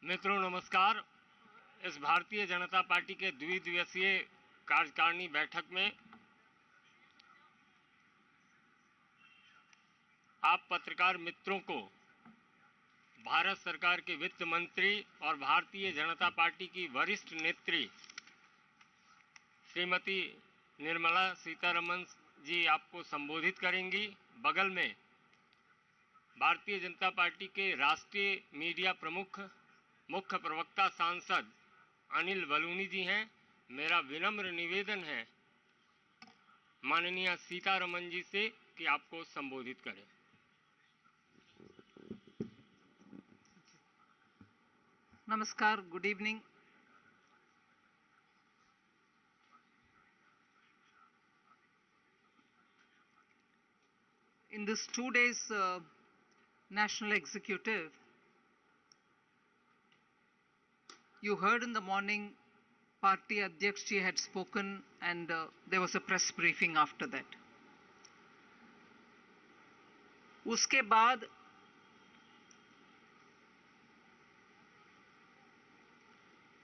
मित्रों नमस्कार। इस भारतीय जनता पार्टी के द्विदिवसीय कार्यकारिणी बैठक में आप पत्रकार मित्रों को भारत सरकार के वित्त मंत्री और भारतीय जनता पार्टी की वरिष्ठ नेत्री श्रीमती निर्मला सीतारमण जी आपको संबोधित करेंगी। बगल में भारतीय जनता पार्टी के राष्ट्रीय मीडिया प्रमुख मुख्य प्रवक्ता सांसद अनिल बलूनी जी हैं। मेरा विनम्र निवेदन है माननीय सीतारमण जी से कि आपको संबोधित करें। Namaskar, good evening. In this 2 days national executive, you heard in the morning party Adhyaksh ji had spoken and there was a press briefing after that. उसके बाद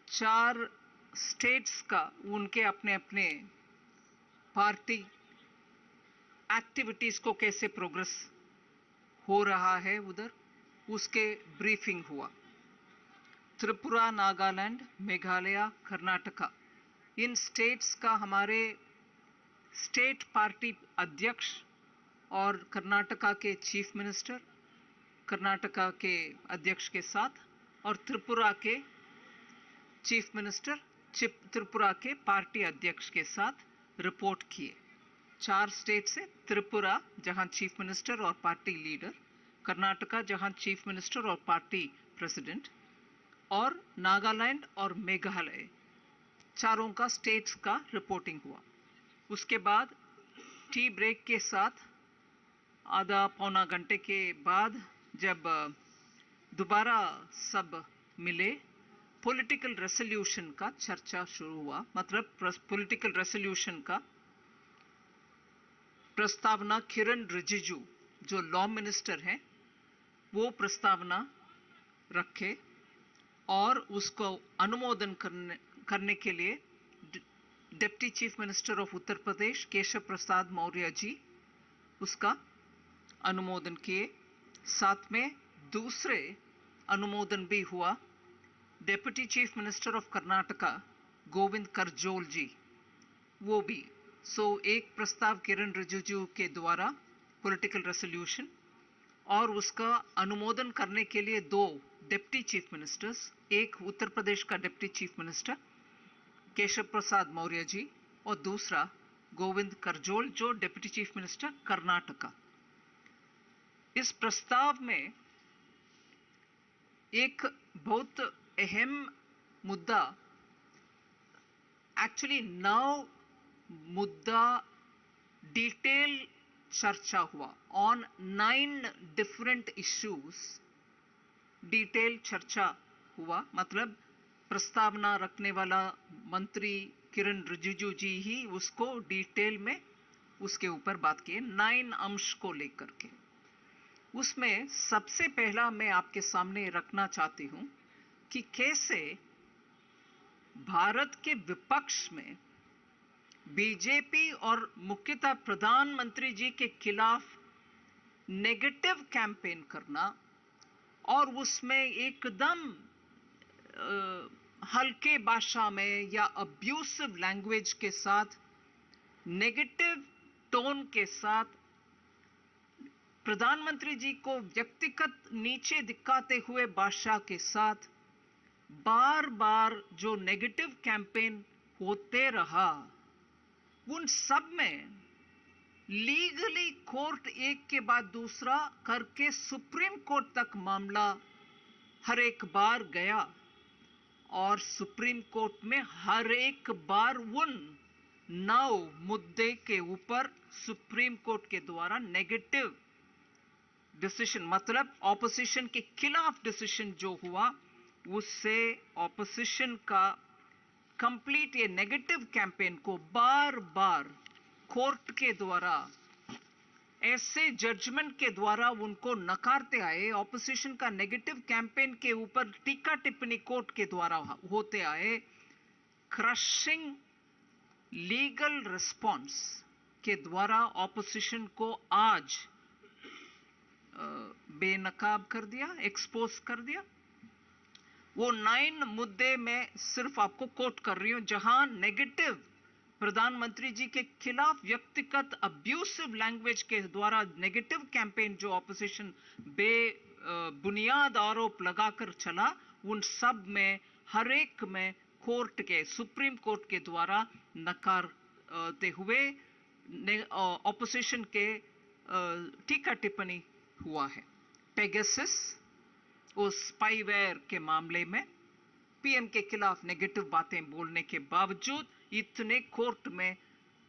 चार स्टेट्स का उनके अपने अपने पार्टी एक्टिविटीज को कैसे प्रोग्रेस हो रहा है उधर उसके ब्रीफिंग हुआ। त्रिपुरा, नागालैंड, मेघालय, कर्नाटका, इन स्टेट्स का हमारे स्टेट पार्टी अध्यक्ष और कर्नाटका के चीफ मिनिस्टर, कर्नाटका के अध्यक्ष के साथ और त्रिपुरा के चीफ मिनिस्टर, त्रिपुरा के पार्टी अध्यक्ष के साथ रिपोर्ट किए। चार स्टेट से त्रिपुरा जहां चीफ मिनिस्टर और पार्टी लीडर, कर्नाटका जहां चीफ मिनिस्टर और पार्टी प्रेसिडेंट, और नागालैंड और मेघालय, चारों का स्टेट्स का रिपोर्टिंग हुआ। उसके बाद टी ब्रेक के साथ आधा पौना घंटे के बाद जब दोबारा सब मिले, पॉलिटिकल रेसोल्यूशन का चर्चा शुरू हुआ। मतलब पॉलिटिकल रेसोल्यूशन का प्रस्तावना किरण रिजिजू जो लॉ मिनिस्टर हैं वो प्रस्तावना रखे और उसको अनुमोदन करने के लिए deputy chief minister of Uttar Pradesh Keshav Prasad Maurya ji उसका अनुमोदन किए। साथ में दूसरे अनुमोदन भी हुआ deputy chief minister of Karnataka Govind Karjol ji, वो भी। एक प्रस्ताव किरण रिजिजू के द्वारा पॉलिटिकल रेसोल्यूशन और उसका अनुमोदन करने के लिए दो डिप्टी चीफ मिनिस्टर्स, एक उत्तर प्रदेश का deputy chief minister Keshav Prasad Maurya जी और दूसरा गोविंद करजोल जो डिप्टी चीफ मिनिस्टर कर्नाटका। इस प्रस्ताव में एक बहुत अहम मुद्दा, एक्चुअली 9 मुद्दा डिटेल चर्चा हुआ ऑन 9 डिफरेंट इश्यूज। डिटेल चर्चा हुआ मतलब प्रस्तावना रखने वाला मंत्री किरण रिजिजू जी ही उसको डिटेल में उसके ऊपर बात किए 9 अंश को लेकर के। उसमें सबसे पहला मैं आपके सामने रखना चाहती हूं कि कैसे भारत के विपक्ष में बीजेपी और मुख्यतः प्रधानमंत्री जी के खिलाफ नेगेटिव कैंपेन करना और उसमें एकदम हल्के भाषा में या अब्यूसिव लैंग्वेज के साथ, नेगेटिव टोन के साथ प्रधानमंत्री जी को व्यक्तिगत नीचे दिखाते हुए भाषा के साथ बार बार जो नेगेटिव कैंपेन होते रहा, उन सब में लीगली कोर्ट एक के बाद दूसरा करके सुप्रीम कोर्ट तक मामला हर एक बार गया और सुप्रीम कोर्ट में हर एक बार उन 9 मुद्दे के ऊपर सुप्रीम कोर्ट के द्वारा नेगेटिव डिसीजन, मतलब ऑपोजिशन के खिलाफ डिसीजन जो हुआ, उससे ऑपोजिशन का कंप्लीट ये नेगेटिव कैंपेन को बार बार कोर्ट के द्वारा ऐसे जजमेंट के द्वारा उनको नकारते आए, ऑपोजिशन का नेगेटिव कैंपेन के ऊपर टीका टिप्पणी कोर्ट के द्वारा होते आए, क्रशिंग लीगल रिस्पॉन्स के द्वारा ऑपोजिशन को आज बेनकाब कर दिया, एक्सपोज कर दिया। वो 9 मुद्दे में सिर्फ आपको कोट कर रही हूं, जहां नेगेटिव प्रधानमंत्री जी के खिलाफ व्यक्तिगत अब्यूसिव लैंग्वेज के द्वारा नेगेटिव कैंपेन जो ऑपोजिशन बुनियाद आरोप लगाकर चला, उन सब में हर एक में कोर्ट के, सुप्रीम कोर्ट के द्वारा नकारते हुए ऑपोजिशन के टीका टिप्पणी हुआ है। पेगासस उस स्पाईवेयर के मामले में पीएम के खिलाफ नेगेटिव बातें बोलने के बावजूद इतने कोर्ट में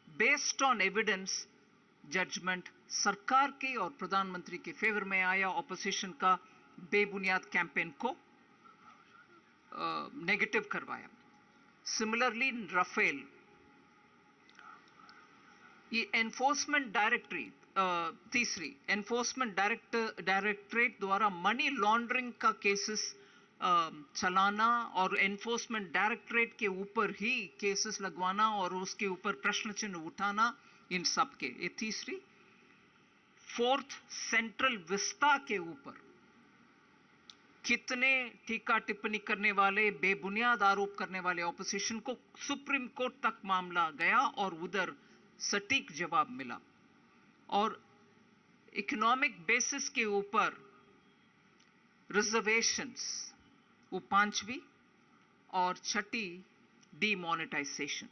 बेस्ड ऑन एविडेंस जजमेंट सरकार की और प्रधानमंत्री के फेवर में आया, ऑपोजिशन का बेबुनियाद कैंपेन को नेगेटिव करवाया। सिमिलरली राफेल, ये एनफोर्समेंट तीसरी एनफोर्समेंट डायरेक्टरेट द्वारा मनी लॉन्ड्रिंग का केसेस चलाना और एनफोर्समेंट डायरेक्टरेट के ऊपर ही केसेस लगवाना और उसके ऊपर प्रश्न चिन्ह उठाना, इन सब के ये तीसरी। फोर्थ, सेंट्रल विस्ता के ऊपर कितने टीका टिप्पणी करने वाले, बेबुनियाद आरोप करने वाले ऑपोजिशन को सुप्रीम कोर्ट तक मामला गया और उधर सटीक जवाब मिला। और इकोनॉमिक बेसिस के ऊपर रिजर्वेशंस, वो 5वीं और 6ठी डीमोनेटाइजेशन।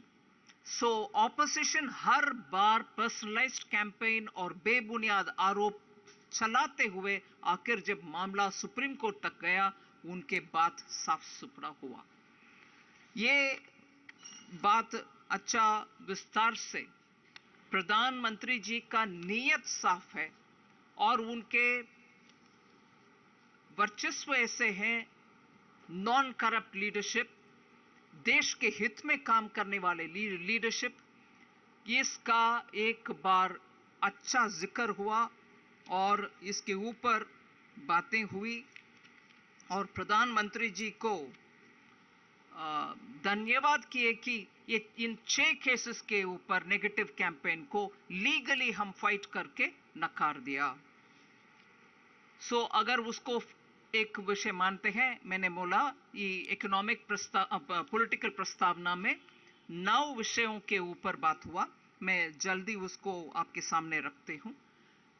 सो ऑपोजिशन हर बार पर्सनलाइज्ड कैंपेन और बेबुनियाद आरोप चलाते हुए आखिर जब मामला सुप्रीम कोर्ट तक गया, उनके बात साफ सुथरा हुआ। ये बात अच्छा विस्तार से प्रधानमंत्री जी का नीयत साफ है और उनके वर्चस्व ऐसे हैं, नॉन करप्ट लीडरशिप, देश के हित में काम करने वाले लीडरशिप, इसका एक बार अच्छा जिक्र हुआ और इसके ऊपर बातें हुई और प्रधानमंत्री जी को धन्यवाद किए कि ये इन 6 केसेस के ऊपर नेगेटिव कैंपेन को लीगली हम फाइट करके नकार दिया। सो अगर उसको एक विषय मानते हैं, मैंने बोला ये इकोनॉमिक पॉलिटिकल प्रस्तावना में 9 विषयों के ऊपर बात हुआ, मैं जल्दी उसको आपके सामने रखते हूं।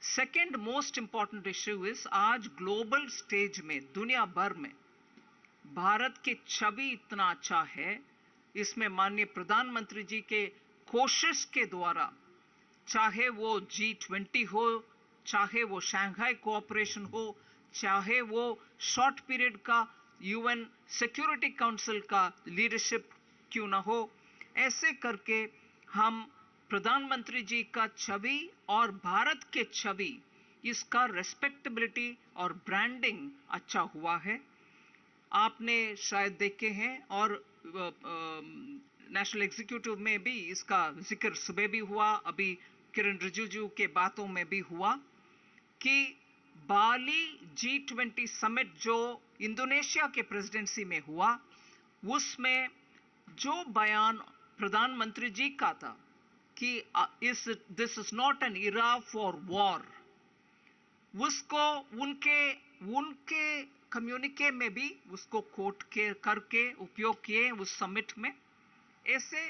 Second most important issue is, आज ग्लोबल स्टेज में दुनिया भर में भारत की छवि इतना अच्छा है, इसमें माननीय प्रधानमंत्री जी के कोशिश के द्वारा, चाहे वो G20 हो, चाहे वो शंघाई कोऑपरेशन हो, चाहे वो शॉर्ट पीरियड का UN सिक्योरिटी काउंसिल का लीडरशिप क्यों ना हो, ऐसे करके हम प्रधानमंत्री जी का छवि और भारत के छवि, इसका रेस्पेक्टेबिलिटी और ब्रांडिंग अच्छा हुआ है। आपने शायद देखे हैं और नेशनल एग्जीक्यूटिव में भी इसका जिक्र सुबह भी हुआ, अभी किरण रिजिजू के बातों में भी हुआ कि बाली G20 समिट जो इंडोनेशिया के प्रेसिडेंसी में हुआ, उसमें जो बयान प्रधानमंत्री जी का था कि this is not an Ira for war, उसको उनके कम्युनिके में भी उसको कोट करके उपयोग किए उस समिट में। ऐसे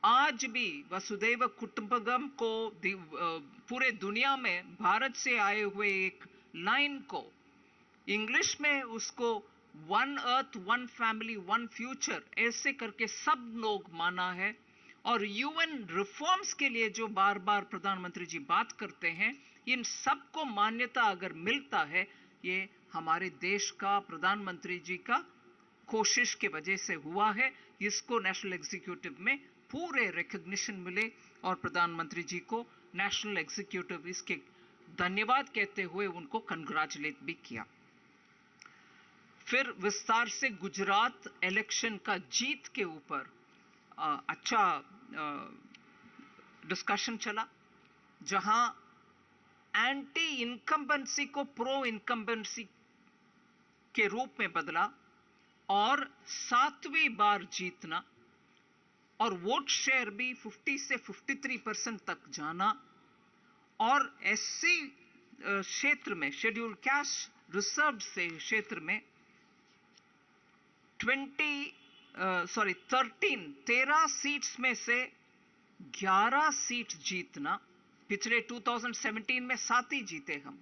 आज भी वसुधैव कुटुंबकम को पूरे दुनिया में भारत से आए हुए एक लाइन को इंग्लिश में उसको one earth one family one future ऐसे करके सब लोग माना है। और UN रिफॉर्म्स के लिए जो बार बार प्रधानमंत्री जी बात करते हैं, इन सबको मान्यता अगर मिलता है, ये हमारे देश का प्रधानमंत्री जी का कोशिश के वजह से हुआ है। इसको नेशनल एग्जीक्यूटिव में पूरे रिकॉग्निशन मिले और प्रधानमंत्री जी को नेशनल एग्जीक्यूटिव इसके धन्यवाद कहते हुए उनको कंग्रेचुलेट भी किया। फिर विस्तार से गुजरात इलेक्शन का जीत के ऊपर अच्छा डिस्कशन चला, जहां एंटी इनकम्बेंसी को प्रो इनकम्बेंसी के रूप में बदला और 7वीं बार जीतना, और वोट शेयर भी 50 से 53% तक जाना, और एससी क्षेत्र में, शेड्यूल कास्ट रिजर्व से क्षेत्र में 13 सीट्स में से 11 सीट जीतना। पिछले 2017 में 7 ही जीते हम,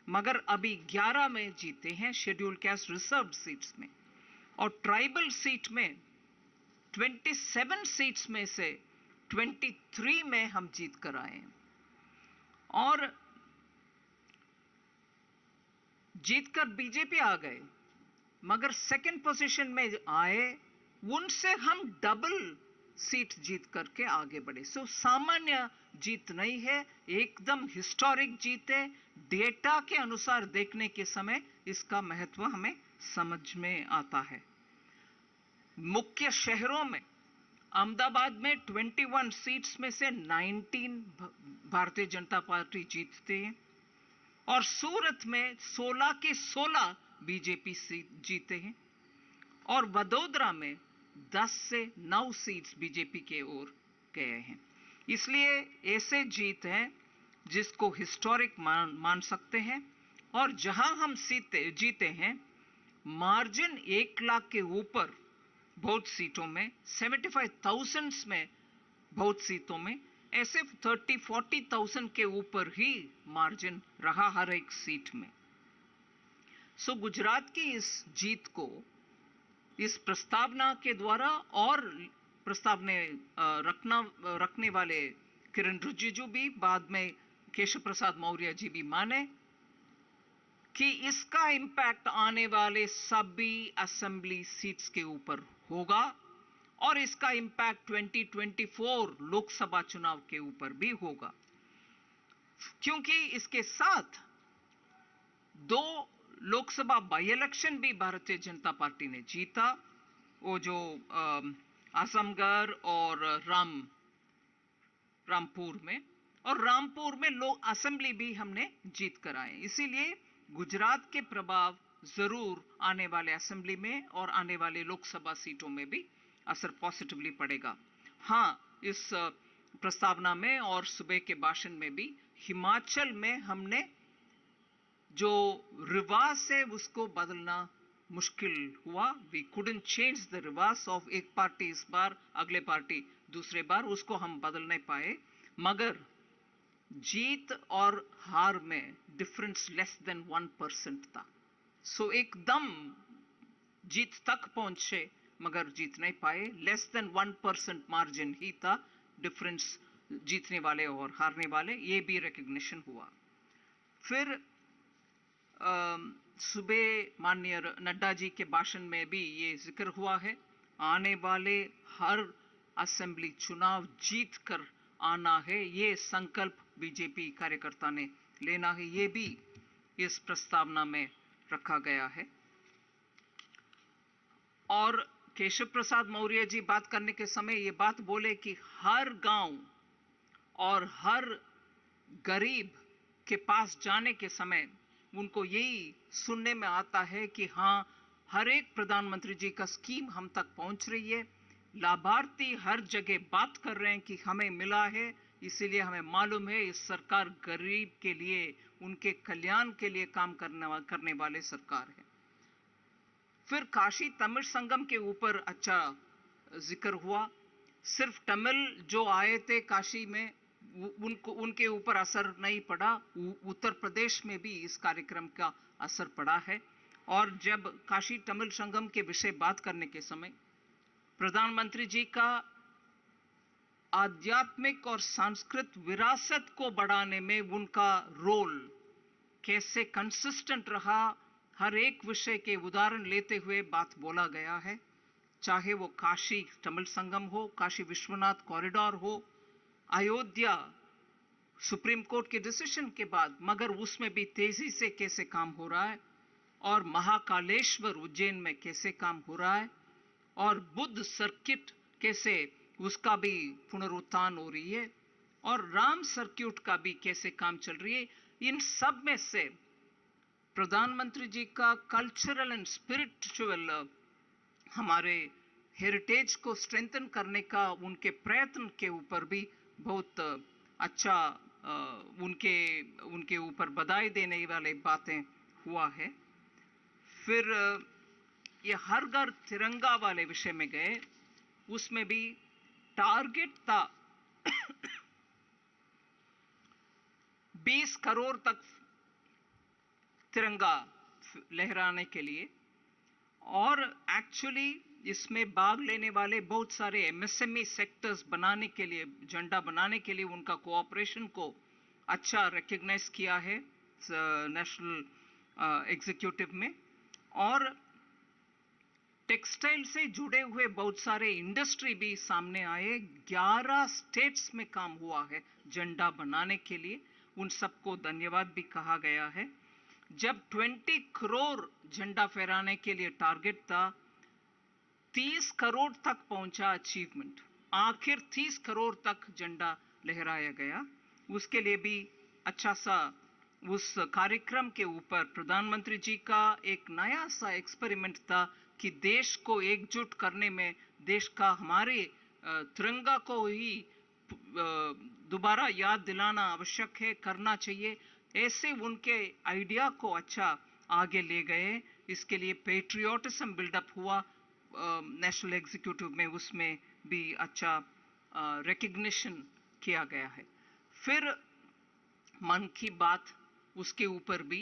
मगर अभी 11 में जीते हैं शेड्यूल कास्ट रिजर्व सीट्स में। और ट्राइबल सीट में 27 सीट्स में से 23 में हम जीत कर आए हैं, और जीतकर बीजेपी आ गए, मगर सेकंड पोजीशन में आए, उनसे हम डबल सीट जीत करके आगे बढ़े। सो सामान्य जीत नहीं है, एकदम हिस्टोरिक जीत है। डेटा के अनुसार देखने के समय इसका महत्व हमें समझ में आता है। मुख्य शहरों में अहमदाबाद में 21 सीट्स में से 19 भारतीय जनता पार्टी जीतते हैं, और सूरत में 16 के 16 बीजेपी सीट जीते हैं, और वडोदरा में 10 से 9 सीट्स बीजेपी के ओर गए हैं। इसलिए ऐसे जीत हैं जिसको हिस्टोरिक मान सकते हैं। और जहां हम जीते हैं, मार्जिन 1 लाख के ऊपर बहुत सीटों में, 75,000 में बहुत सीटों में, ऐसे 30-40,000 के ऊपर ही मार्जिन रहा हर एक सीट में। सो गुजरात की इस जीत को इस प्रस्तावना के द्वारा, और प्रस्तावना रखने वाले किरण रिजिजू भी, बाद में केशव प्रसाद मौर्य जी भी माने कि इसका इंपैक्ट आने वाले सभी असेंबली सीट्स के ऊपर होगा, और इसका इंपैक्ट 2024 लोकसभा चुनाव के ऊपर भी होगा, क्योंकि इसके साथ 2 लोकसभा बाई इलेक्शन भी भारतीय जनता पार्टी ने जीता, वो जो आजमगढ़ और रामपुर में, और रामपुर में लोक असेंबली भी हमने जीत कर आए। इसीलिए गुजरात के प्रभाव जरूर आने वाले असेंबली में और आने वाले लोकसभा सीटों में भी असर पॉजिटिवली पड़ेगा। हाँ, इस प्रस्तावना में और सुबह के भाषण में भी हिमाचल में हमने जो रिवाज है उसको बदलना मुश्किल हुआ। वी कुडंट चेंज द रिवाज ऑफ एक पार्टी इस बार, अगले पार्टी दूसरे बार, उसको हम बदल नहीं पाए, मगर जीत और हार में डिफरेंस लेस देन 1% था। सो एकदम जीत तक पहुंचे मगर जीत नहीं पाए, लेस देन 1% मार्जिन ही था डिफरेंस जीतने वाले और हारने वाले, ये भी रिकग्निशन हुआ। फिर सुबह माननीय नड्डा जी के भाषण में भी ये जिक्र हुआ है, आने वाले हर असेंबली चुनाव जीत कर आना है, ये संकल्प बीजेपी कार्यकर्ता ने लेना है, ये भी इस प्रस्तावना में रखा गया है। और केशव प्रसाद मौर्य जी बात करने के समय ये बात बोले कि हर गांव और हर गरीब के पास जाने के समय उनको यही सुनने में आता है कि हाँ, हर एक प्रधानमंत्री जी का स्कीम हम तक पहुंच रही है, लाभार्थी हर जगह बात कर रहे हैं कि हमें मिला है, इसीलिए हमें मालूम है इस सरकार गरीब के लिए, उनके कल्याण के लिए काम करने वाले सरकार है। फिर काशी तमिल संगम के ऊपर अच्छा जिक्र हुआ। सिर्फ तमिल जो आए थे काशी में उनके ऊपर असर नहीं पड़ा, उत्तर प्रदेश में भी इस कार्यक्रम का असर पड़ा है। और जब काशी तमिल संगम के विषय बात करने के समय प्रधानमंत्री जी का आध्यात्मिक और सांस्कृतिक विरासत को बढ़ाने में उनका रोल कैसे कंसिस्टेंट रहा, हर एक विषय के उदाहरण लेते हुए बात बोला गया है, चाहे वो काशी तमिल संगम हो, काशी विश्वनाथ कॉरिडोर हो, अयोध्या सुप्रीम कोर्ट के डिसीजन के बाद मगर उसमें भी तेजी से कैसे काम हो रहा है, और महाकालेश्वर उज्जैन में कैसे काम हो रहा है, और बुद्ध सर्किट कैसे उसका भी पुनरुत्थान हो रही है, और राम सर्किट का भी कैसे काम चल रही है। इन सब में से प्रधानमंत्री जी का कल्चरल एंड स्पिरिचुअल हमारे हेरिटेज को स्ट्रेंथन करने का उनके प्रयत्न के ऊपर भी बहुत अच्छा उनके उनके ऊपर बधाई देने वाले बातें हुआ है। फिर ये हर घर तिरंगा वाले विषय में गए, उसमें भी टारगेट था 20 करोड़ तक तिरंगा लहराने के लिए, और एक्चुअली इसमें भाग लेने वाले बहुत सारे एमएसएमई सेक्टर्स बनाने के लिए, झंडा बनाने के लिए उनका कोऑपरेशन को अच्छा रिकॉग्नाइज किया है नेशनल एग्जीक्यूटिव में। और टेक्सटाइल से जुड़े हुए बहुत सारे इंडस्ट्री भी सामने आए। 11 स्टेट्स में काम हुआ है झंडा बनाने के लिए, उन सबको धन्यवाद भी कहा गया है। जब 20 करोड़ झंडा फहराने के लिए टारगेट था, 30 करोड़ तक पहुंचा अचीवमेंट, आखिर 30 करोड़ तक झंडा लहराया गया। उसके लिए भी अच्छा सा उस कार्यक्रम के ऊपर प्रधानमंत्री जी का एक नया सा एक्सपेरिमेंट था कि देश को एकजुट करने में, देश का हमारे तिरंगा को ही दोबारा याद दिलाना आवश्यक है, करना चाहिए। ऐसे उनके आइडिया को अच्छा आगे ले गए। इसके लिए पेट्रियोटिज्म बिल्डअप हुआ नेशनल एग्जीक्यूटिव में, उसमें भी अच्छा रिकग्निशन किया गया है। फिर मन की बात, उसके ऊपर भी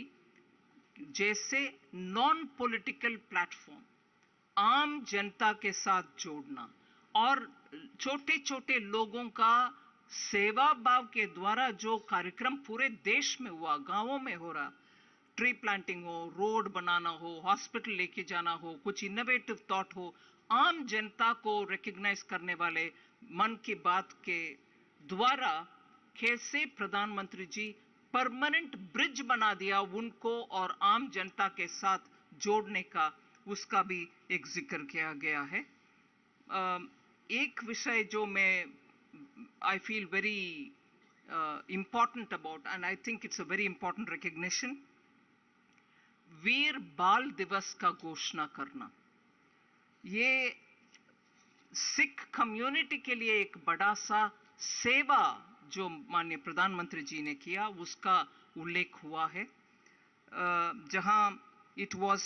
जैसे नॉन पॉलिटिकल प्लेटफॉर्म, आम जनता के साथ जोड़ना और छोटे छोटे लोगों का सेवा भाव के द्वारा जो कार्यक्रम पूरे देश में हुआ, गांवों में हो रहा, ट्री प्लांटिंग हो, रोड बनाना हो, हॉस्पिटल लेके जाना हो, कुछ इनोवेटिव थॉट हो, आम जनता को रिकॉग्नाइज करने वाले मन की बात के द्वारा कैसे प्रधानमंत्री जी परमानेंट ब्रिज बना दिया उनको और आम जनता के साथ जोड़ने का, उसका भी एक जिक्र किया गया है। एक विषय जो मैं I feel very important about, and I think it's a very important recognition, वीर बाल दिवस का घोषणा करना। ये सिख कम्युनिटी के लिए एक बड़ा सा सेवा जो माननीय प्रधानमंत्री जी ने किया, उसका उल्लेख हुआ है। जहां इट वाज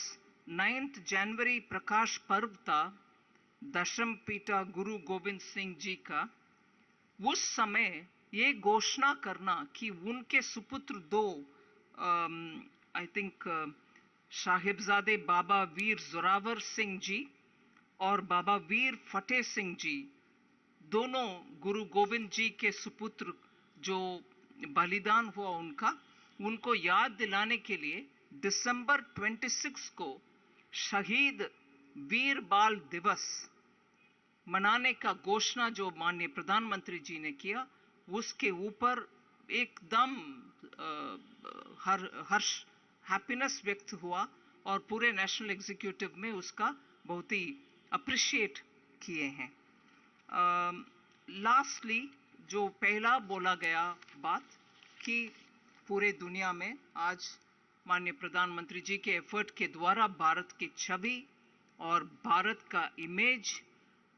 9th जनवरी प्रकाश पर्व था दशम पीठा गुरु गोविंद सिंह जी का, उस समय ये घोषणा करना कि उनके सुपुत्र दो आई थिंक साहिबजादे बाबा वीर जोरावर सिंह जी और बाबा वीर फतेह सिंह जी, दोनों गुरु गोविंद जी के सुपुत्र जो बलिदान हुआ उनका, उनको याद दिलाने के लिए दिसंबर 26 को शहीद वीर बाल दिवस मनाने का घोषणा जो माननीय प्रधानमंत्री जी ने किया, उसके ऊपर एकदम हर्ष, हैप्पीनेस व्यक्त हुआ और पूरे नेशनल एग्जीक्यूटिव में उसका बहुत ही अप्रिशिएट किए हैं। लास्टली जो पहला बोला गया बात कि पूरे दुनिया में आज माननीय प्रधानमंत्री जी के एफर्ट के द्वारा भारत की छवि और भारत का इमेज,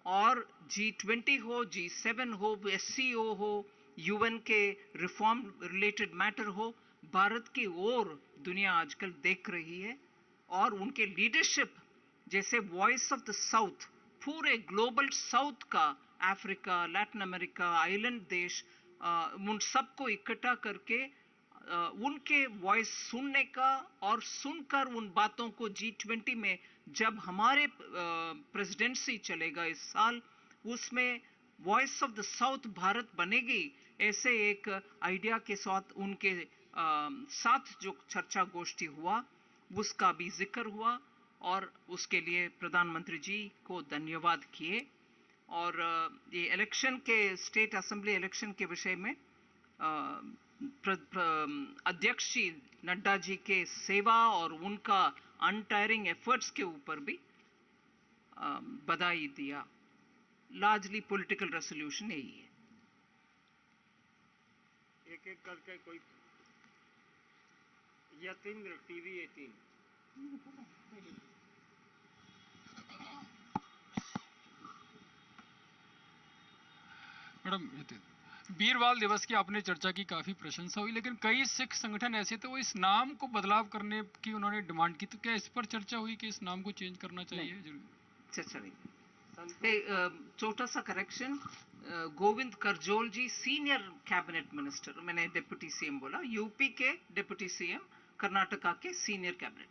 और G20 हो, G7 हो, SCO हो, UN के रिफॉर्म रिलेटेड मैटर हो, भारत की ओर दुनिया आजकल देख रही है। और उनके लीडरशिप जैसे वॉइस ऑफ द साउथ, पूरे ग्लोबल साउथ का, अफ्रीका, लैटिन अमेरिका, आइलैंड देश, उन सबको इकट्ठा करके उनके वॉइस सुनने का और सुनकर उन बातों को G20 में जब हमारे प्रेसिडेंसी चलेगा इस साल, उसमें voice of the south Bharat बनेगी, ऐसे एक आइडिया के साथ उनके साथ जो चर्चा गोष्ठी हुआ उसका भी जिक्र हुआ और उसके लिए प्रधानमंत्री जी को धन्यवाद किए। और ये इलेक्शन के, स्टेट असेंबली इलेक्शन के विषय में अध्यक्ष जी नड्डा जी के सेवा और उनका अनटायरिंग एफर्ट्स के ऊपर भी बधाई दिया। लार्जली पॉलिटिकल रेजोल्यूशन यही है। एक एक करके कोई यतीन्द्र टीवी 18। मैडम वीरवाल दिवस की आपने चर्चा की, काफी प्रशंसा हुई, लेकिन कई सिख संगठन ऐसे थे वो इस नाम को बदलाव करने की उन्होंने डिमांड की, तो क्या इस पर चर्चा हुई कि इस नाम को चेंज करना चाहिए? जरूर चर्चा नहीं। छोटा सा करेक्शन, गोविंद करजोल जी सीनियर कैबिनेट मिनिस्टर, मैंने डिप्टी सीएम बोला, यूपी के डिप्टी सीएम, कर्नाटका के सीनियर कैबिनेट।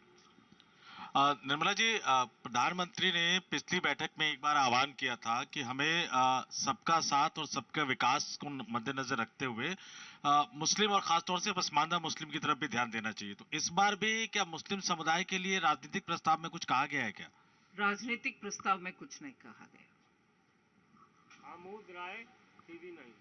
निर्मला जी, प्रधानमंत्री ने पिछली बैठक में एक बार आह्वान किया था कि हमें सबका साथ और सबका विकास को मद्देनजर रखते हुए मुस्लिम और खासतौर से पसमानदा मुस्लिम की तरफ भी ध्यान देना चाहिए। तो इस बार भी क्या मुस्लिम समुदाय के लिए राजनीतिक प्रस्ताव में कुछ कहा गया है क्या? राजनीतिक प्रस्ताव में कुछ नहीं कहा गया। आमोद राय टीवी 9।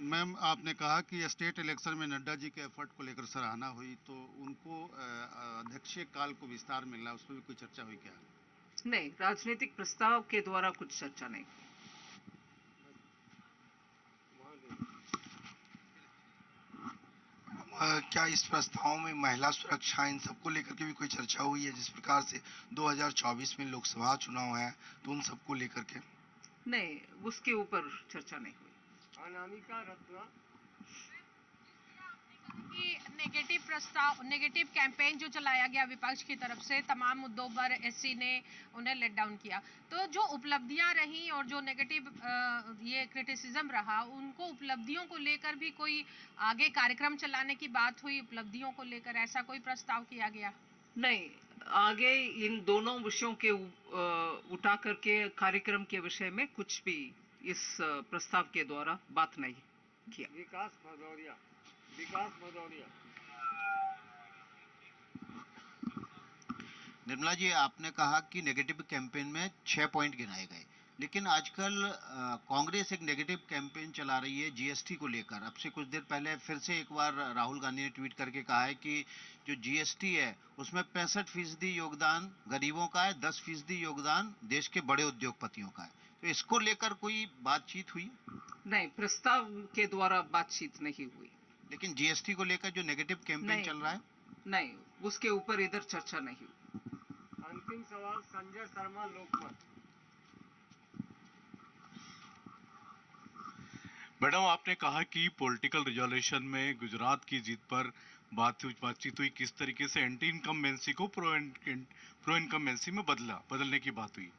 मैम, आपने कहा कि स्टेट इलेक्शन में नड्डा जी के एफर्ट को लेकर सराहना हुई, तो उनको अध्यक्षीय काल को विस्तार मिलना, उस पर भी कोई चर्चा हुई क्या? नहीं, राजनीतिक प्रस्ताव के द्वारा कुछ चर्चा नहीं। क्या इस प्रस्ताव में महिला सुरक्षा इन सबको लेकर के भी कोई चर्चा हुई है? जिस प्रकार से 2024 में लोकसभा चुनाव है, तो उन सबको लेकर के? नहीं, उसके ऊपर चर्चा नहीं हुई। अनामिका रत्ना। कि नेगेटिव कैंपेन जो चलाया गया विपक्ष की तरफ से तमाम मुद्दों पर, एससी ने उन्हें लेट डाउन किया, तो जो उपलब्धियां रही और जो नेगेटिव ये क्रिटिसिज्म रहा, उनको उपलब्धियों को लेकर भी कोई आगे कार्यक्रम चलाने की बात हुई? उपलब्धियों को लेकर ऐसा कोई प्रस्ताव किया गया? नहीं, आगे इन दोनों विषयों के उठा करके कार्यक्रम के विषय में कुछ भी इस प्रस्ताव के द्वारा बात नहीं किया। विकास भदौरिया। निर्मला जी, आपने कहा कि नेगेटिव कैंपेन में 6 पॉइंट गिनाए गए, लेकिन आजकल कांग्रेस एक नेगेटिव कैंपेन चला रही है जीएसटी को लेकर। अब से कुछ देर पहले फिर से एक बार राहुल गांधी ने ट्वीट करके कहा है कि जो जीएसटी है उसमें 65% योगदान गरीबों का है, 10% योगदान देश के बड़े उद्योगपतियों का है। तो इसको लेकर कोई बातचीत हुई? नहीं, प्रस्ताव के द्वारा बातचीत नहीं हुई। लेकिन जीएसटी को लेकर जो नेगेटिव कैंपेन चल रहा है, नहीं, उसके ऊपर इधर चर्चा नहीं हुई। अंतिम सवाल संजय शर्मा, लोकमत। मैडम, आपने कहा कि पॉलिटिकल रिजोल्यूशन में गुजरात की जीत पर बातचीत हुई, किस तरीके से एंटी इनकम्बेंसी को प्रो इनकम्बेंसी में बदलने की बात हुई।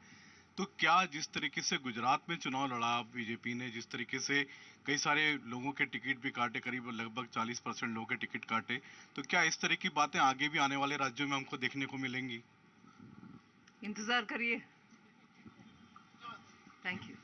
तो क्या जिस तरीके से गुजरात में चुनाव लड़ा बीजेपी ने, जिस तरीके से कई सारे लोगों के टिकट भी काटे, करीब लगभग 40% लोगों के टिकट काटे, तो क्या इस तरह की बातें आगे भी आने वाले राज्यों में हमको देखने को मिलेंगी? इंतजार करिए। Thank you.